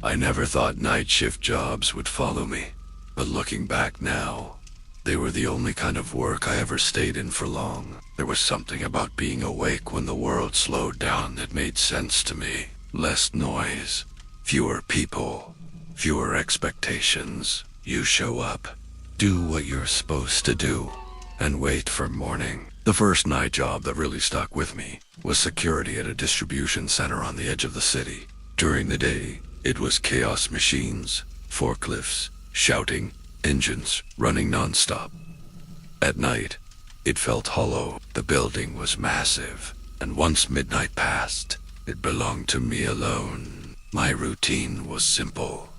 I never thought night shift jobs would follow me, but looking back now, they were the only kind of work I ever stayed in for long. There was something about being awake when the world slowed down that made sense to me. Less noise, fewer people, fewer expectations. You show up, do what you're supposed to do, and wait for morning. The first night job that really stuck with me was security at a distribution center on the edge of the city. During the day, it was chaos machines, forklifts, shouting, engines running non-stop. At night, it felt hollow. The building was massive, and once midnight passed, it belonged to me alone. My routine was simple.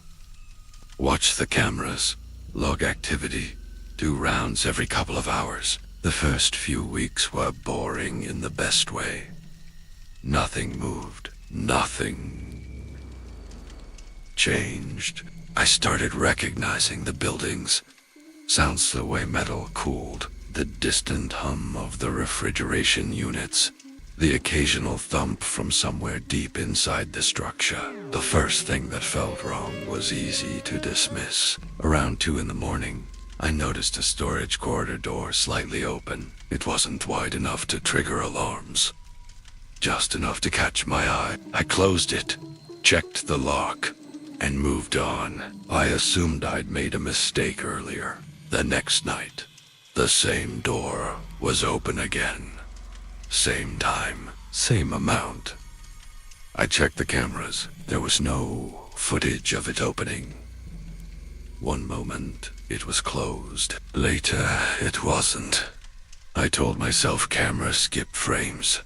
Watch the cameras, log activity, do rounds every couple of hours. The first few weeks were boring in the best way. Nothing moved. Nothing changed. I started recognizing the buildings. Sounds the way metal cooled. The distant hum of the refrigeration units. The occasional thump from somewhere deep inside the structure. The first thing that felt wrong was easy to dismiss. Around 2 a.m, I noticed a storage corridor door slightly open. It wasn't wide enough to trigger alarms. Just enough to catch my eye. I closed it, checked the lock, and moved on. I assumed I'd made a mistake earlier. The next night, the same door was open again. Same time, same amount. I checked the cameras. There was no footage of it opening. One moment, it was closed. Later, it wasn't. I told myself camera skipped frames.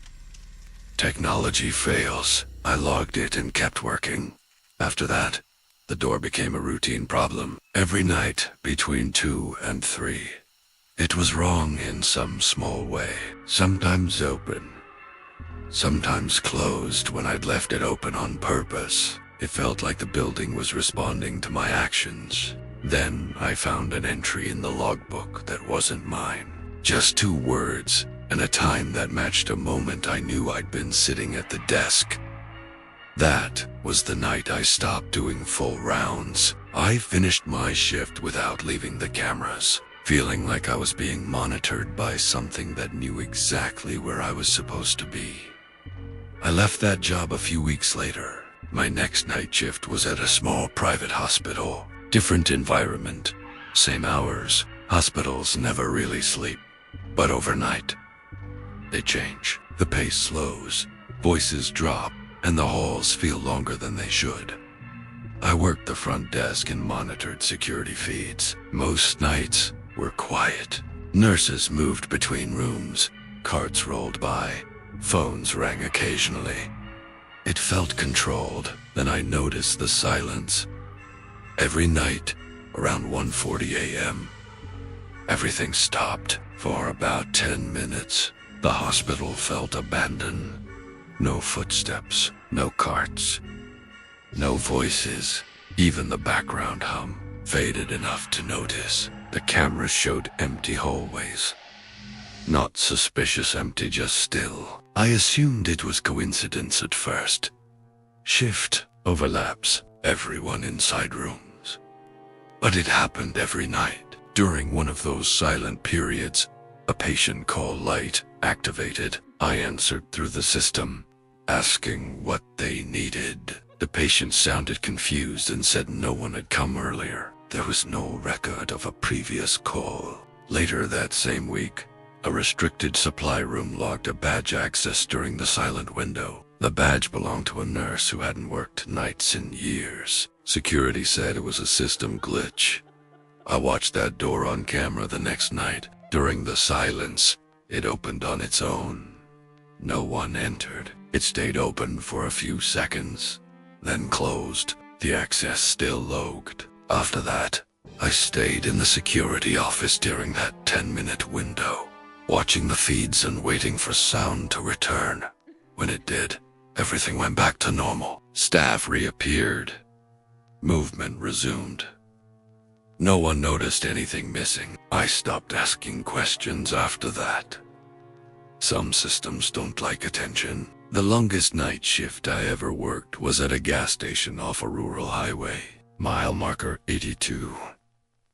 Technology fails. I logged it and kept working. After that, the door became a routine problem. Every night, between 2 and 3. It was wrong in some small way. Sometimes open. Sometimes closed when I'd left it open on purpose. It felt like the building was responding to my actions. Then I found an entry in the logbook that wasn't mine. Just 2 words, and a time that matched a moment I knew I'd been sitting at the desk. That was the night I stopped doing full rounds. I finished my shift without leaving the cameras, feeling like I was being monitored by something that knew exactly where I was supposed to be. I left that job a few weeks later. My next night shift was at a small private hospital. Different environment, same hours. Hospitals never really sleep, but overnight, they change. The pace slows, voices drop, and the halls feel longer than they should. I worked the front desk and monitored security feeds. Most nights were quiet. Nurses moved between rooms, carts rolled by, phones rang occasionally. It felt controlled. Then I noticed the silence. Every night, around 1:40 a.m., everything stopped. For about 10 minutes, the hospital felt abandoned. No footsteps, no carts, no voices. Even the background hum faded enough to notice. The cameras showed empty hallways. Not suspicious empty, just still. I assumed it was coincidence at first. Shift overlaps, everyone inside rooms. But it happened every night. During one of those silent periods, a patient call light activated. I answered through the system, asking what they needed. The patient sounded confused and said no one had come earlier. There was no record of a previous call. Later that same week, a restricted supply room logged a badge access during the silent window. The badge belonged to a nurse who hadn't worked nights in years. Security said it was a system glitch. I watched that door on camera the next night. During the silence, it opened on its own. No one entered. It stayed open for a few seconds, then closed. The access still logged. After that, I stayed in the security office during that 10-minute window, watching the feeds and waiting for sound to return. When it did, everything went back to normal. Staff reappeared. Movement resumed. No one noticed anything missing. I stopped asking questions after that. Some systems don't like attention. The longest night shift I ever worked was at a gas station off a rural highway. Mile marker 82.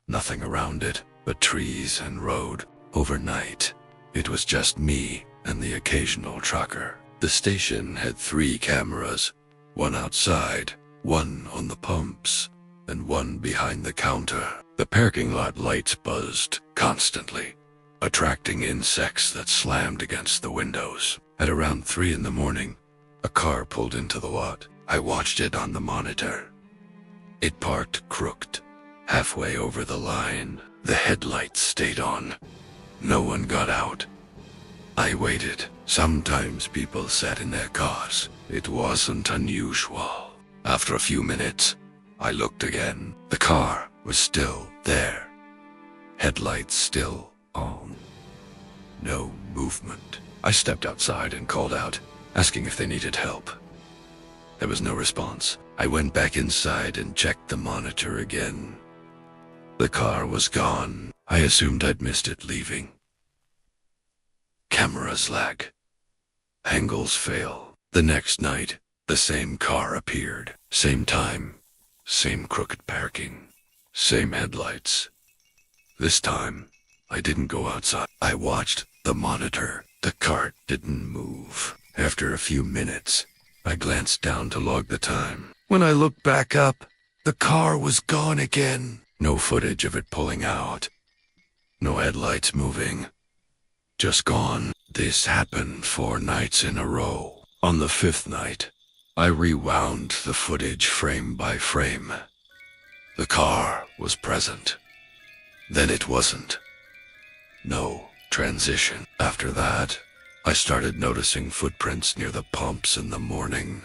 Nothing around it but trees and road. Overnight, it was just me and the occasional trucker. The station had 3 cameras, one outside, one on the pumps, and one behind the counter. The parking lot lights buzzed constantly, attracting insects that slammed against the windows. At around 3 in the morning, a car pulled into the lot. I watched it on the monitor. It parked crooked, halfway over the line. The headlights stayed on. No one got out. I waited. Sometimes people sat in their cars. It wasn't unusual. After a few minutes, I looked again. The car was still there. Headlights still on. No movement. I stepped outside and called out, asking if they needed help. There was no response. I went back inside and checked the monitor again. The car was gone. I assumed I'd missed it leaving. Cameras lag. Angles fail. The next night, the same car appeared. Same time, same crooked parking, same headlights. This time, I didn't go outside. I watched the monitor. The cart didn't move. After a few minutes, I glanced down to log the time. When I looked back up, the car was gone again. No footage of it pulling out. No headlights moving. Just gone. This happened 4 nights in a row. On the 5th night, I rewound the footage frame by frame. The car was present. Then it wasn't. No transition. After that, I started noticing footprints near the pumps in the morning,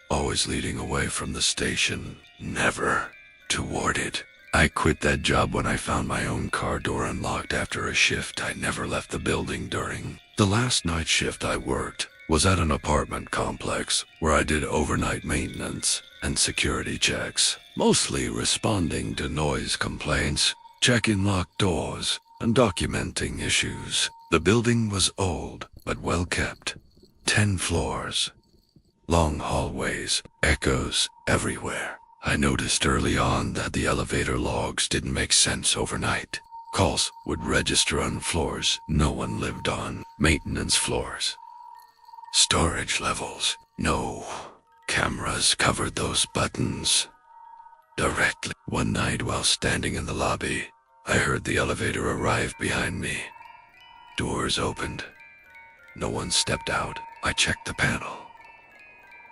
always leading away from the station, never toward it. I quit that job when I found my own car door unlocked after a shift I never left the building during. The last night shift I worked was at an apartment complex where I did overnight maintenance and security checks, mostly responding to noise complaints, checking locked doors, and documenting issues. The building was old, but well kept. 10 floors. Long hallways, echoes everywhere. I noticed early on that the elevator logs didn't make sense overnight. Calls would register on floors no one lived on. Maintenance floors. Storage levels. No cameras covered those buttons directly. One night while standing in the lobby, I heard the elevator arrive behind me. Doors opened. No one stepped out. I checked the panel.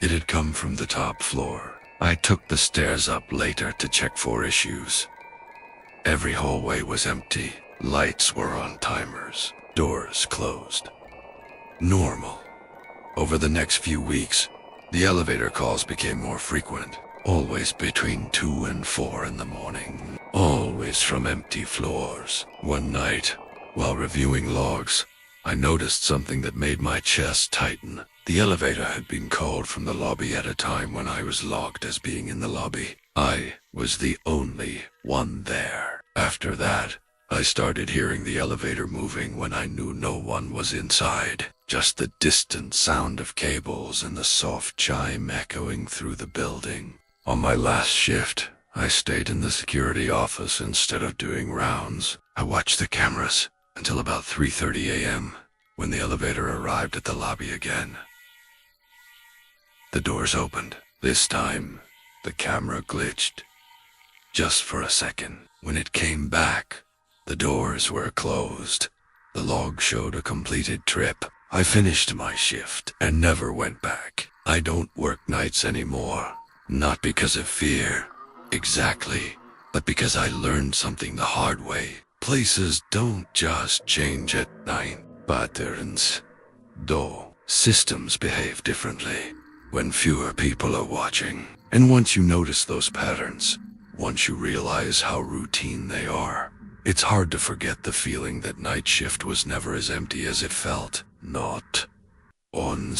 It had come from the top floor. I took the stairs up later to check for issues. Every hallway was empty. Lights were on timers. Doors closed. Normal. Over the next few weeks, the elevator calls became more frequent. Always between 2 and 4 in the morning. Always from empty floors. One night, while reviewing logs, I noticed something that made my chest tighten. The elevator had been called from the lobby at a time when I was logged as being in the lobby. I was the only one there. After that, I started hearing the elevator moving when I knew no one was inside. Just the distant sound of cables and the soft chime echoing through the building. On my last shift, I stayed in the security office instead of doing rounds. I watched the cameras until about 3:30 a.m. when the elevator arrived at the lobby again. The doors opened. This time, the camera glitched. Just for a second. When it came back, the doors were closed. The log showed a completed trip. I finished my shift and never went back. I don't work nights anymore. Not because of fear, exactly, but because I learned something the hard way. Places don't just change at night. Patterns, though. Systems behave differently when fewer people are watching. And once you notice those patterns, once you realize how routine they are, it's hard to forget the feeling that night shift was never as empty as it felt. Not on